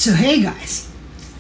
So hey guys,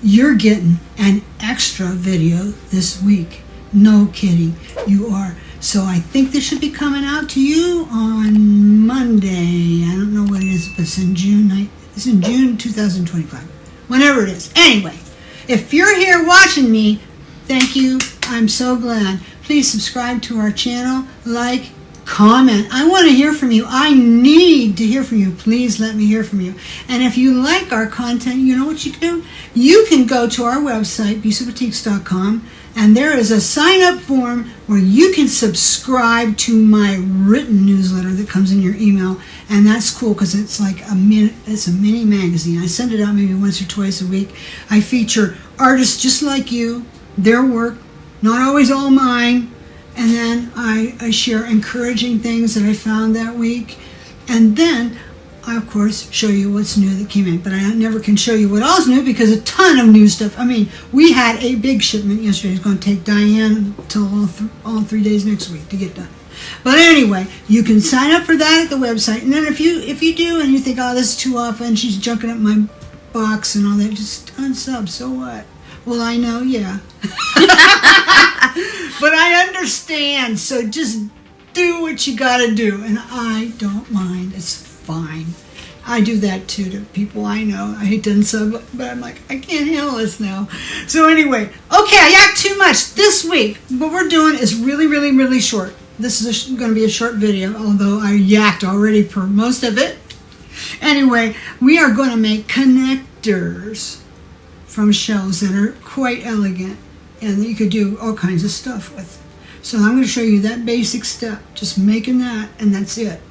you're getting an extra video this week. No kidding, you are. So I think this should be coming out to you on Monday. I don't know what it is, but it's in June. It's in June 2025. Whenever it is. Anyway, if you're here watching me, thank you. I'm so glad. Please subscribe to our channel, like, comment. I want to hear from you. I need to hear from you. Please let me hear from you. And if you like our content, you know what you can do? You can go to our website, bisouboutiques.com, and there is a sign-up form where you can subscribe to my written newsletter that comes in your email. And that's cool because it's like a mini magazine. I send it out maybe once or twice a week. I feature artists just like you, their work, not always all mine. And then I share encouraging things that I found that week. And then I, of course, show you what's new that came in. But I never can show you what all's new because a ton of new stuff. I mean, we had a big shipment yesterday. It's going to take Diane until all 3 days next week to get done. But anyway, you can sign up for that at the website. And then if you do and you think, oh, this is too often, she's junking up my box and all that, just unsub. So what? Well, I know, yeah. But I understand, so just do what you gotta do, and I don't mind. It's fine. I do that too to people I know. I hate to unsub, but I'm like, I can't handle this now. So anyway, okay, I yacked too much. This week, what we're doing is really, really, really short. This is going to be a short video, although I yacked already for most of it. Anyway, we are going to make connectors from shells that are quite elegant and that you could do all kinds of stuff with. So I'm going to show you that basic step, just making that, and that's it.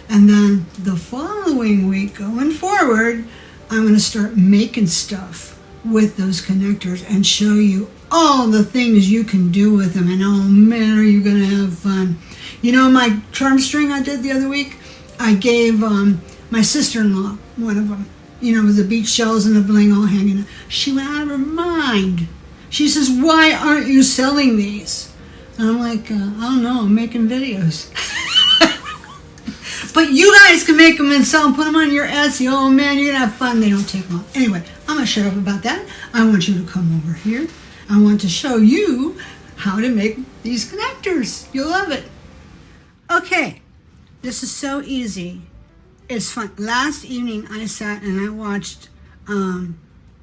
And then the following week, going forward, I'm going to start making stuff with those connectors and show you all the things you can do with them. And oh man, are you going to have fun. You know, my charm string I did the other week, I gave my sister-in-law one of them. You know, with the beach shells and the bling all hanging out. She went out of her mind. She says, why aren't you selling these? And I'm like, I don't know, I'm making videos. But you guys can make them and sell them, put them on your Etsy. Oh man, you're going to have fun. They don't take long. Anyway, I'm going to shut up about that. I want you to come over here. I want to show you how to make these connectors. You'll love it. Okay, this is so easy. It's fun. Last evening I sat and I watched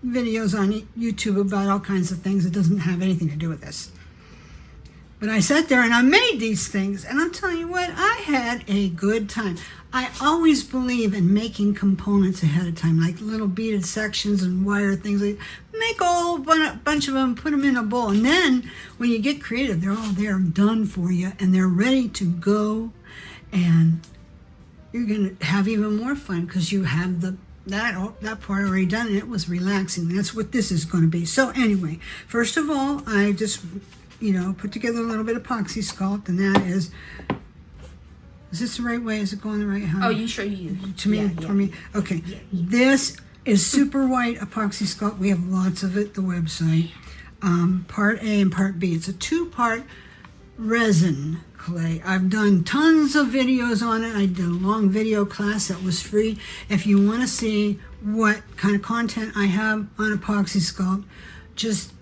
videos on YouTube about all kinds of things that doesn't have anything to do with this. But I sat there and I made these things, and I'm telling you what, I had a good time. I always believe in making components ahead of time, like little beaded sections and wire things. Like make a whole bunch of them, put them in a bowl, and then when you get creative, they're all there done for you, and they're ready to go, and you're going to have even more fun because you have that part already done, and it was relaxing. That's what this is going to be. So anyway, first of all, I just, put together a little bit of epoxy sculpt, and that is this the right way? Is it going the right way? Oh, you sure you to me, for me? Okay. Yeah. This is super white epoxy sculpt. We have lots of it at the website. Part A and Part B. It's a 2-part resin clay. I've done tons of videos on it. I did a long video class that was free. If you want to see what kind of content I have on epoxy sculpt, just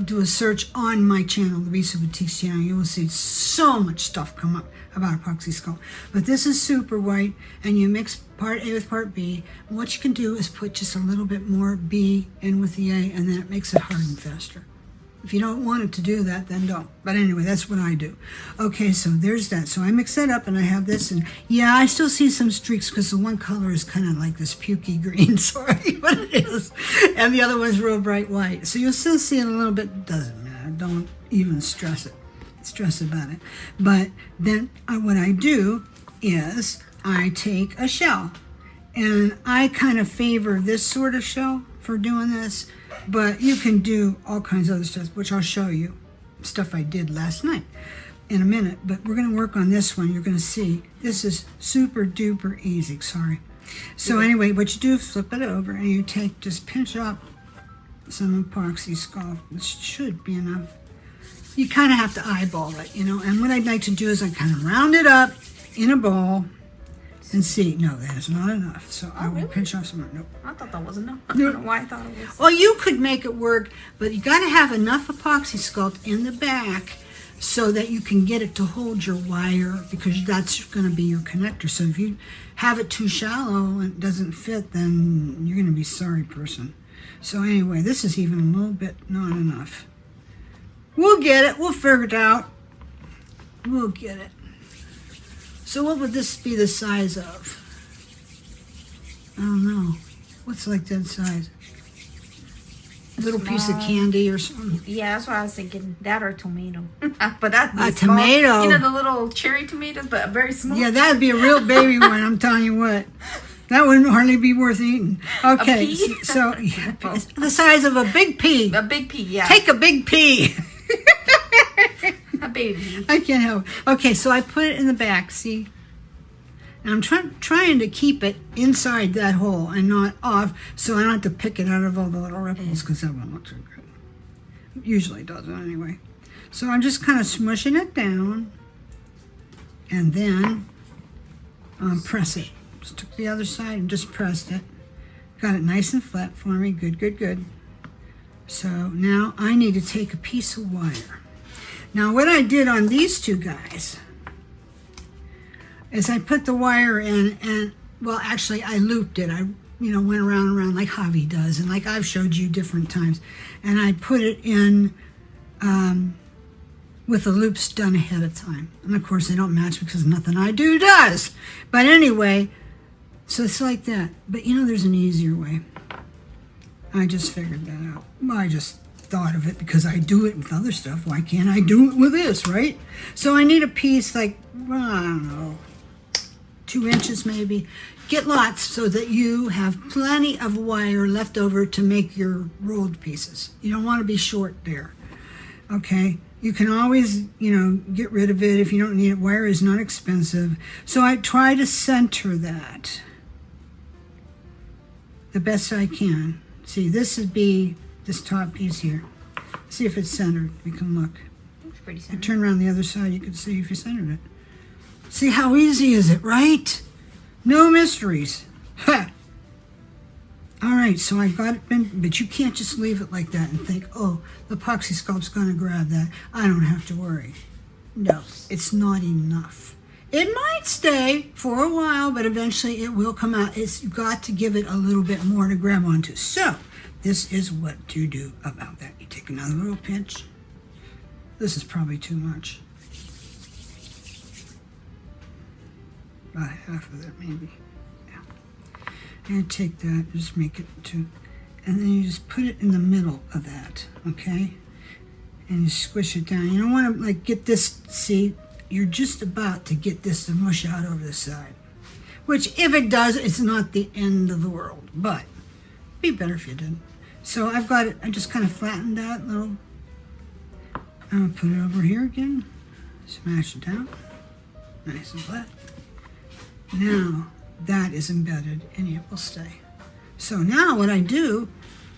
do a search on my channel, the Epoxy Boutiques channel. You will see so much stuff come up about epoxy sculpt. But this is super white, and you mix part A with part B. What you can do is put just a little bit more B in with the A, and then it makes it harden faster. If you don't want it to do that, then don't. But anyway, that's what I do. Okay, so there's that. So I mix that up, and I have this. And yeah, I still see some streaks because the one color is kind of like this pukey green. Sorry, but it is. And the other one's real bright white. So you'll still see it a little bit. Doesn't matter. Don't even stress about it. But then what I do is I take a shell. And I kind of favor this sort of shell for doing this. But you can do all kinds of other stuff, which I'll show you. Stuff I did last night in a minute. But we're going to work on this one. You're going to see. This is super duper easy. Sorry. So anyway, what you do is flip it over and you just pinch up some epoxy sculpt. This should be enough. You kind of have to eyeball it, And what I'd like to do is I kind of round it up in a ball And see, no, that is not enough. So I will really? pinch off some more. Nope. I thought that was enough. I don't know why I thought it was. Well, you could make it work, but you got to have enough epoxy sculpt in the back so that you can get it to hold your wire, because that's going to be your connector. So if you have it too shallow and it doesn't fit, then you're going to be a sorry person. So anyway, this is even a little bit not enough. We'll get it. We'll figure it out. We'll get it. So what would this be the size of? I don't know. What's like that size? A little piece of candy or something. Yeah, that's what I was thinking. That or tomato. But that's A tomato. You know, the little cherry tomatoes, but very small. Yeah, that'd be a real baby one, I'm telling you what. That wouldn't hardly be worth eating. Okay, A pea? so yeah, it's the size of a big pea. A big pea, yeah. Take a big pea. A baby. I can't help it. Okay, so I put it in the back, see? And I'm trying to keep it inside that hole and not off, so I don't have to pick it out of all the little ripples, because that won't look too good. Usually does it anyway. So I'm just kind of smushing it down, and then press it. Just took the other side and just pressed it. Got it nice and flat for me. Good, good, good. So now I need to take a piece of wire. Now what I did on these two guys is I put the wire in, and well, actually I looped it. I went around and around like Javi does, and like I've showed you different times, and I put it in with the loops done ahead of time. And of course they don't match because nothing I do does. But anyway, so it's like that. But there's an easier way. I just figured that out. Well, I just thought of it because I do it with other stuff. Why can't I do it with this, right? So I need a piece like, well, I don't know, 2 inches maybe. Get lots so that you have plenty of wire left over to make your rolled pieces. You don't want to be short there. Okay, you can always, get rid of it if you don't need it. Wire is not expensive. So I try to center that the best I can. See, this would be this top piece here. See if it's centered. We can look. Looks pretty You centered. turn around the other side, you can see if you centered it. See how easy is it, right? No mysteries. Ha! All right, so I got it, but you can't just leave it like that and think, oh, the epoxy sculpt's going to grab that. I don't have to worry. No, it's not enough. It might stay for a while, but eventually it will come out. You've got to give it a little bit more to grab onto. So this is what to do about that. You take another little pinch. This is probably too much. About half of that maybe. Yeah. And take that, just make it to, and then you just put it in the middle of that, okay? And you squish it down. You don't want to get this, see, you're just about to get this to mush out over the side. Which, if it does, it's not the end of the world, but it'd be better if you didn't. So I've got it, I just kind of flattened that little. I'm gonna put it over here again. Smash it down. Nice and flat. Now that is embedded and it will stay. So now what I do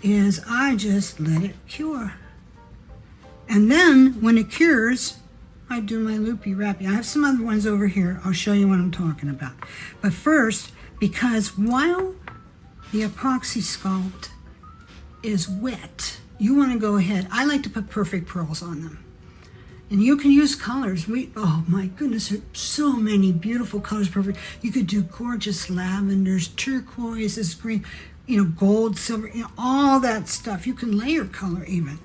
is I just let it cure. And then when it cures, I do my loopy wrappy. I have some other ones over here. I'll show you what I'm talking about. But first, because while the epoxy sculpt is wet, you want to go ahead. I like to put perfect pearls on them. And you can use colors. Oh my goodness, there are so many beautiful colors. Perfect. You could do gorgeous lavenders, turquoises, green, gold, silver, all that stuff. You can layer color even.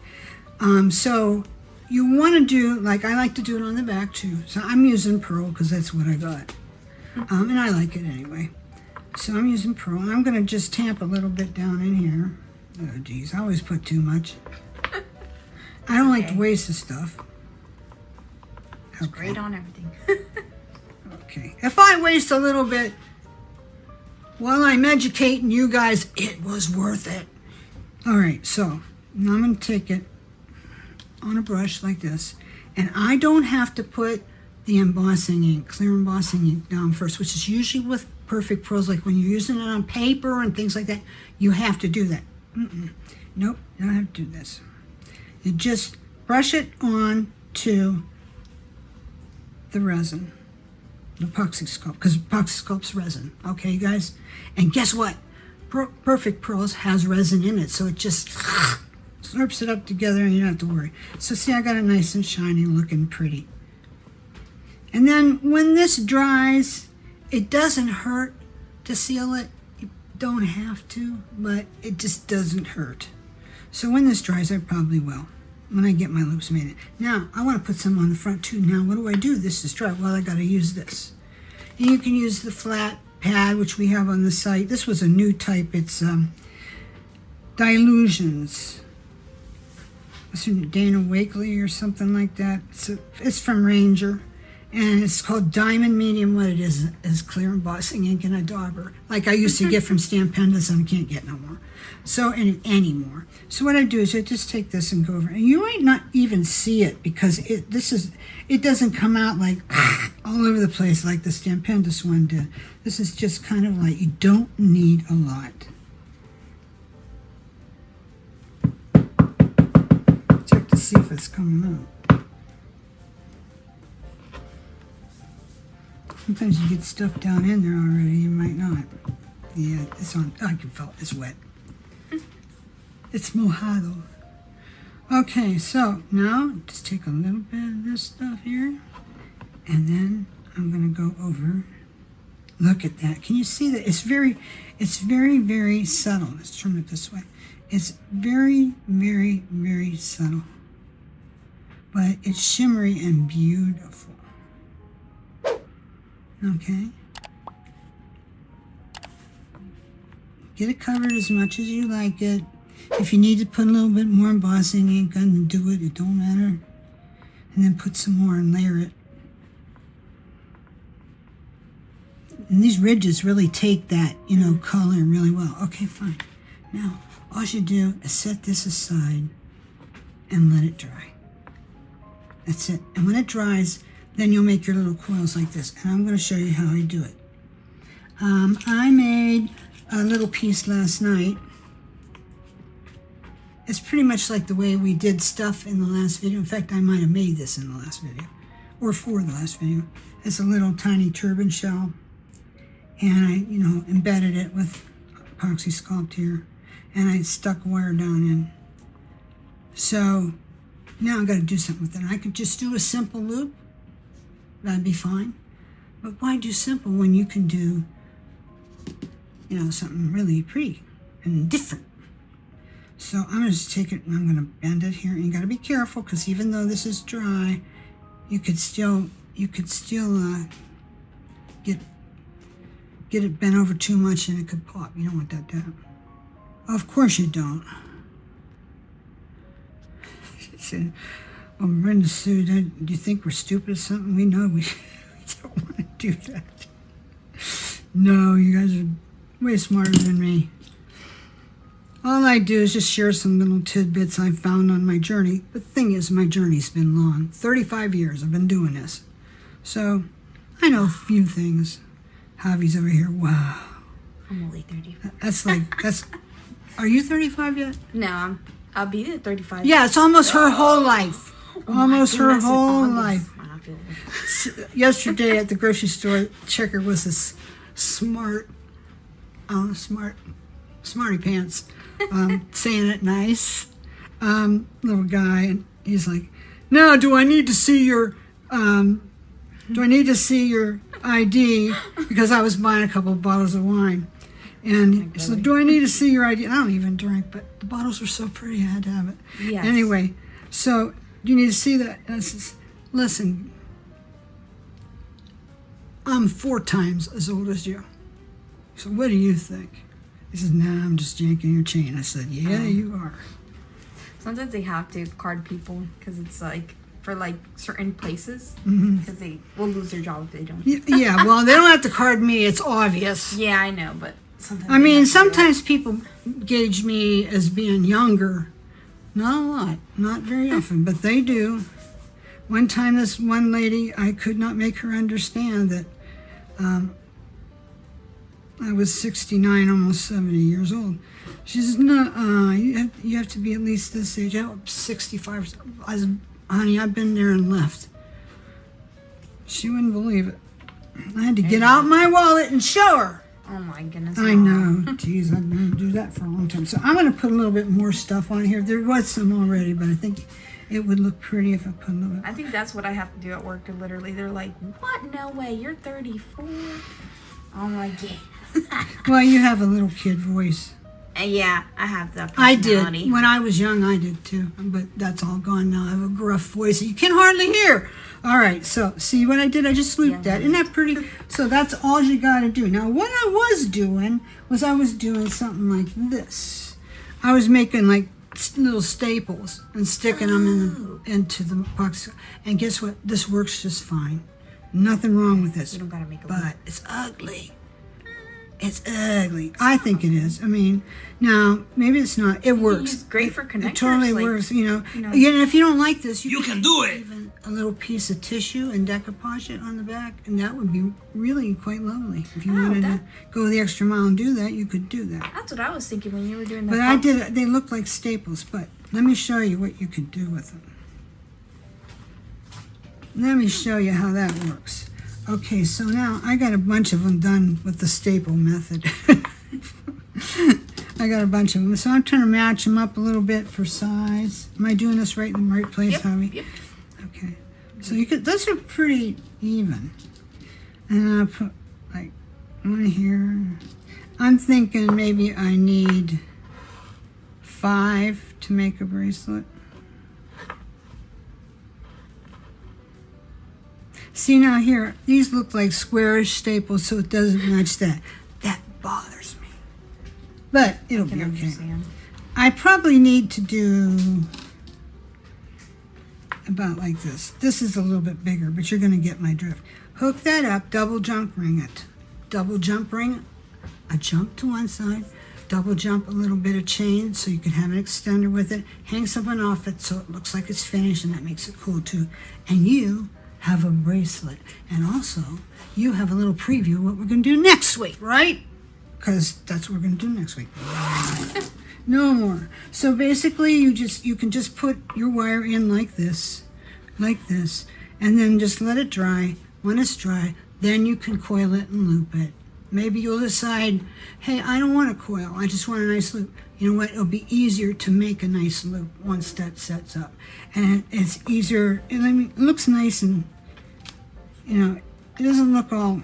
So you want to do, like I like to do it on the back too. So I'm using pearl because that's what I got. And I like it anyway. So I'm using pearl. And I'm going to just tamp a little bit down in here. Oh geez, I always put too much. I don't like to waste the stuff. It's great on everything. Okay. If I waste a little bit while I'm educating you guys, it was worth it. All right, so now I'm going to take it on a brush like this. And I don't have to put the embossing ink, clear embossing ink down first, which is usually with perfect pearls, like when you're using it on paper and things like that, you have to do that. Nope, you don't have to do this. You just brush it on to the resin. Epoxy Sculpt, because Epoxy Sculpt's resin. Okay, guys? And guess what? Perfect Pearls has resin in it, so it just slurps it up together and you don't have to worry. So see, I got it nice and shiny, looking pretty. And then when this dries, it doesn't hurt to seal it. You don't have to, but it just doesn't hurt. So when this dries, I probably will, when I get my loops made. Now, I want to put some on the front too. Now, what do? This is dry. Well, I got to use this. And you can use the flat pad, which we have on the site. This was a new type. It's Dilutions. It's from Dana Wakely or something like that. It's from Ranger. And it's called Diamond Medium. What it is clear embossing ink and a dauber, like I used to get from Stamp Pendants and I can't get no more. So anymore. So what I do is I just take this and go over, and you might not even see it because it doesn't come out like all over the place like the Stamp Pendants one did. This is just kind of like, you don't need a lot. Check to see if it's coming out. Sometimes you get stuff down in there already, you might not. Yeah, it's on, I can feel it's wet. It's mojado. Okay, so now just take a little bit of this stuff here, and then I'm gonna go over. Look at that. Can you see that? It's very, very subtle. Let's turn it this way. It's very, very, very subtle. But it's shimmery and beautiful. Okay. Get it covered as much as you like it. If you need to put a little bit more embossing ink on, do it. It don't matter. And then put some more and layer it. And these ridges really take that, color really well. Okay, fine. Now, all you do is set this aside and let it dry. That's it. And when it dries, then you'll make your little coils like this. And I'm going to show you how I do it. I made a little piece last night. It's pretty much like the way we did stuff in the last video. In fact, I might have made this in the last video, or for the last video. It's a little tiny turban shell. And I, embedded it with Epoxy Sculpt here. And I stuck wire down in. So now I've got to do something with it. I could just do a simple loop. That'd be fine. But why do simple when you can do, something really pretty and different? So I'm going to just take it and I'm going to bend it here. And you got to be careful because even though this is dry, you could still get it bent over too much and it could pop. You don't want that to happen. Of course you don't. She said, "Well, Brenda Sue, do you think we're stupid or something? We know we don't want to do that." No, you guys are way smarter than me. All I do is just share some little tidbits I found on my journey. But the thing is, my journey's been long. 35 years I've been doing this. So I know a few things. Javi's over here. Wow. I'm only 35. That's, are you 35 yet? No, I'll be at 35. Yeah, it's almost her whole life. Almost her whole life. Yesterday at the grocery store, Checker was this smarty pants, saying it nice, little guy, and he's like, "Now, do I need to see your ID?" Because I was buying a couple of bottles of wine, and so, "Do I need to see your ID?" I don't even drink, but the bottles were so pretty, I had to have it. Yes. Anyway, so you need to see that. And I says, "Listen, I'm 4 times as old as you. So what do you think?" He says, "Nah, I'm just yanking your chain." I said, "Yeah, you are." Sometimes they have to card people because it's like for like certain places because they will lose their job if they don't. Yeah, well, they don't have to card me. It's obvious. Yeah, I know, but sometimes. I mean, sometimes people gauge me as being younger. Not a lot, not very often, but they do. One time, this one lady, I could not make her understand that I was 69, almost 70 years old. She says, "No, you have to be at least this age." I'm 65. I said, "Honey, I've been there and left." She wouldn't believe it. I had to get out my wallet and show her. Oh my goodness. I Mom. know. Jeez, I've been to do that for a long time. So I'm going to put a little bit more stuff on here. There was some already, but I think it would look pretty if I put a little bit. I think that's what I have to do at work. Literally, they're like, "What? No way! You're 34." I'm like, "Yeah." Well, you have a little kid voice. Yeah, I have that I personality. did. When I was young, I did too. But that's all gone now. I have a gruff voice that you can hardly hear. All right, so see what I did? I just looped that. Isn't that pretty? So that's all you got to do. Now, what I was doing was I was doing something like this. I was making like little staples and sticking them into the epoxy. And guess what? This works just fine. Nothing wrong with this. You don't gotta make a but it's ugly. It's ugly. I think it is. I mean, now maybe it's not. It works. It's great for connectors. It totally like, works. You know, you know. and if you don't like this, you can do it. Even a little piece of tissue and decoupage it on the back, and that would be really quite lovely. If you wanted to go the extra mile and do that, you could do that. That's what I was thinking when you were doing that. But I did. They look like staples. But let me show you what you could do with them. Let me show you how that works. Okay, so now I got a bunch of them done with the staple method. I got a bunch of them. So I'm trying to match them up a little bit for size. Am I doing this right in the right place, Javi? Yep. Okay. So you could, those are pretty even. And I'll put like one here. I'm thinking maybe I need 5 to make a bracelet. See now here, these look like squarish staples, so it doesn't match that. That bothers me. But it'll be okay. Understand. I probably need to do about like this. This is a little bit bigger, but you're going to get my drift. Hook that up, double jump ring it. Double jump ring, a jump to one side, double jump a little bit of chain so you can have an extender with it. Hang something off it so it looks like it's finished, and that makes it cool too. And you have a bracelet. And also, you have a little preview of what we're going to do next week, right? Because that's what we're going to do next week. No more. So basically, you can just put your wire in like this, and then just let it dry. When it's dry, then you can coil it and loop it. Maybe you'll decide, hey, I don't want a coil. I just want a nice loop. You know what? It'll be easier to make a nice loop once that sets up. And it's easier. It looks nice, and, you know, it doesn't look all,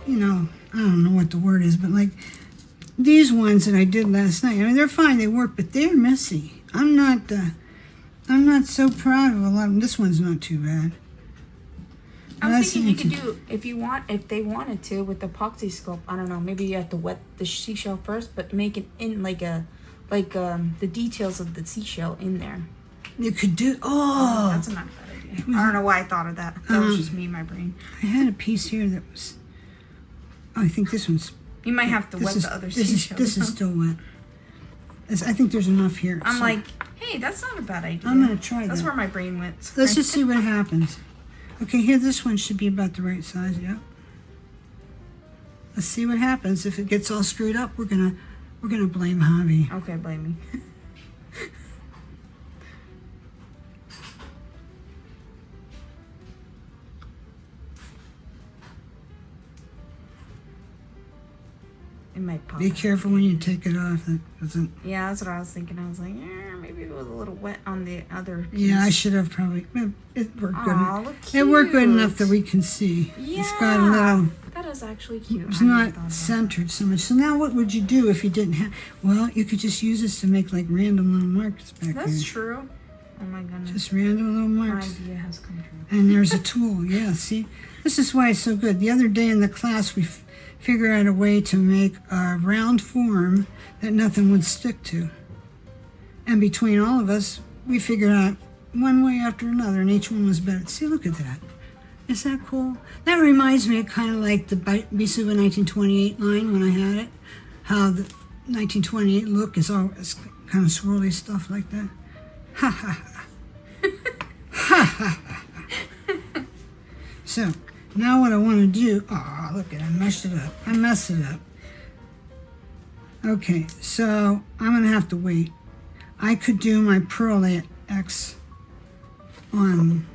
you know, I don't know what the word is, but like these ones that I did last night, I mean, they're fine. They work, but they're messy. I'm not so proud of a lot of them. This one's not too bad. I was thinking you could do, if they wanted to, with the epoxy sculpt. I don't know. Maybe you have to wet the seashell first, but make it in like the details of the seashell in there. You could do. Oh, that's not a bad idea. I don't know why I thought of that. That was just me in my brain. I had a piece here that was. Oh, I think this one's. You might have to wet the other seashell. This is still wet. I think there's enough here. I'm like, hey, that's not a bad idea. I'm gonna try that. That's where my brain went. Let's just see what happens. Okay, here, this one should be about the right size, yeah. Let's see what happens. If it gets all screwed up, we're gonna blame Javi. Okay, blame me. It might pop. Be careful when you take it off. That doesn't. Yeah, that's what I was thinking. I was like, maybe it was a little wet on the other piece. Yeah, I should have probably. It worked good. Aw, look It worked good cute. enough that we can see. Yeah, It's got a little. that is actually cute. It's I never thought not about centered so much. So now, what would you do if you didn't have? Well, you could just use this to make like random little marks back that. That's here. true. Oh my goodness. Just random little My marks. idea has come true. And there's a tool. Yeah, see, this is why it's so good. The other day in the class, we figured out a way to make a round form that nothing would stick to. And between all of us, we figured out one way after another, and each one was better. See, look at that. Is that cool? That reminds me of kind of like the Bisuba 1928 line when I had it. How the 1928 look is always kind of swirly stuff like that. Ha ha ha. Ha ha ha. So, now what I want to do, oh, look at it, I messed it up. I messed it up. Okay, so I'm going to have to wait. I could do my Pearl X on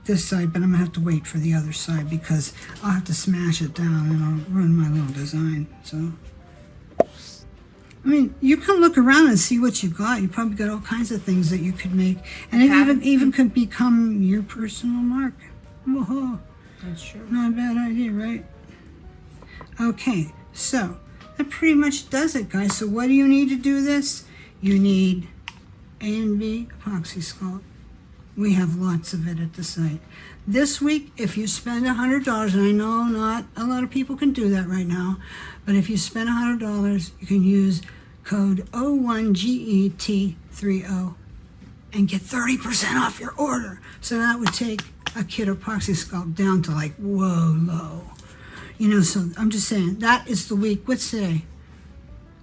this side, but I'm gonna have to wait for the other side because I'll have to smash it down and I'll ruin my little design. So, I mean, you can look around and see what you got. You probably got all kinds of things that you could make, and it even could become your personal mark. Whoa, That's true. not a bad idea, right? Okay, so that pretty much does it, guys. So what do you need to do this? You need A and B epoxy sculpt. We have lots of it at the site. This week, if you spend $100, and I know not a lot of people can do that right now, but if you spend $100, you can use code 01GET30 and get 30% off your order. So that would take a kit epoxy sculpt down to like, whoa, low. You know, so I'm just saying, that is the week. What's today?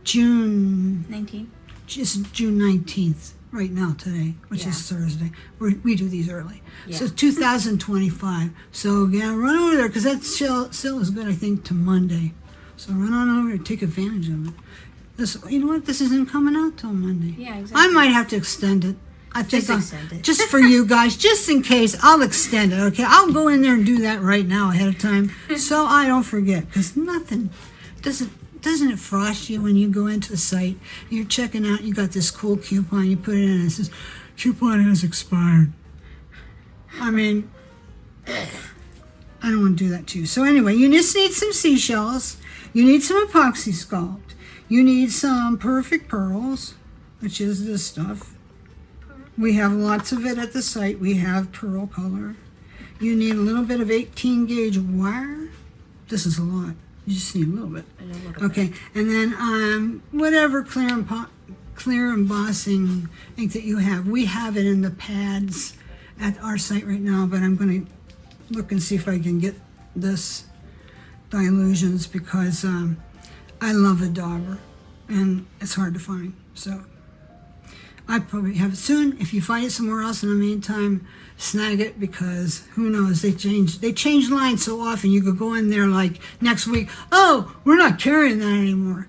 June 19th. Just June 19th right now today, which is Thursday. We do these early. So 2025. So yeah, run over there because that sale is good, I think, to Monday. So run on over and take advantage of it. This, you know what? This isn't coming out till Monday. Yeah, exactly. I might have to extend it. I think extend it. just for you guys, just in case, I'll extend it. Okay, I'll go in there and do that right now ahead of time, so I don't forget. Because nothing doesn't it frost you when you go into the site? You're checking out. You got this cool coupon. You put it in, and it says coupon has expired. I mean, I don't want to do that to you. So anyway, you just need some seashells. You need some epoxy sculpt. You need some perfect pearls, which is this stuff. We have lots of it at the site. We have pearl color. You need a little bit of 18 gauge wire. This is a lot. You just need a little bit. Okay, and then whatever clear embossing ink that you have. We have it in the pads at our site right now, but I'm going to look and see if I can get this Dilutions because I love a dauber and it's hard to find. So I probably have it soon. If you find it somewhere else in the meantime, snag it because who knows, they change lines so often. You could go in there like next week, oh, we're not carrying that anymore.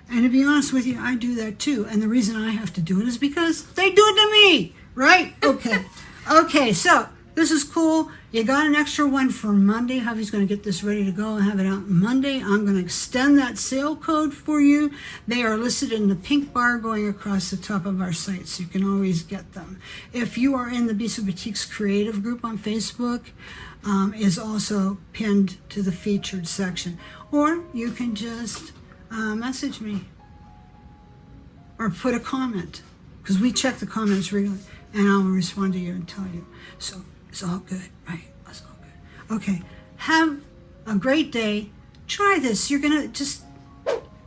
And to be honest with you, I do that too. And the reason I have to do it is because they do it to me, right? Okay. Okay, so this is cool. You got an extra one for Monday. Javi's going to get this ready to go and have it out Monday. I'm going to extend that sale code for you. They are listed in the pink bar going across the top of our site, so you can always get them. If you are in the Bisa Boutiques Creative group on Facebook, is also pinned to the featured section. Or you can just message me or put a comment, because we check the comments regularly, and I'll respond to you and tell you. So it's all good, right? It's all good. Okay, have a great day. Try this. You're gonna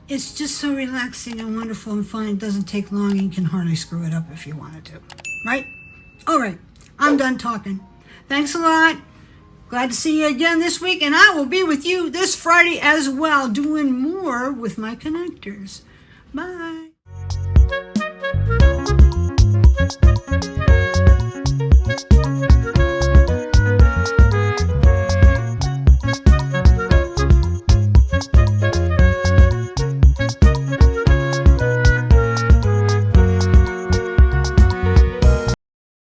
it's just so relaxing and wonderful and fun. It doesn't take long and you can hardly screw it up if you wanted to, right? All right, I'm done talking. Thanks a lot. Glad to see you again this week, and I will be with you this Friday as well, doing more with my connectors. Bye.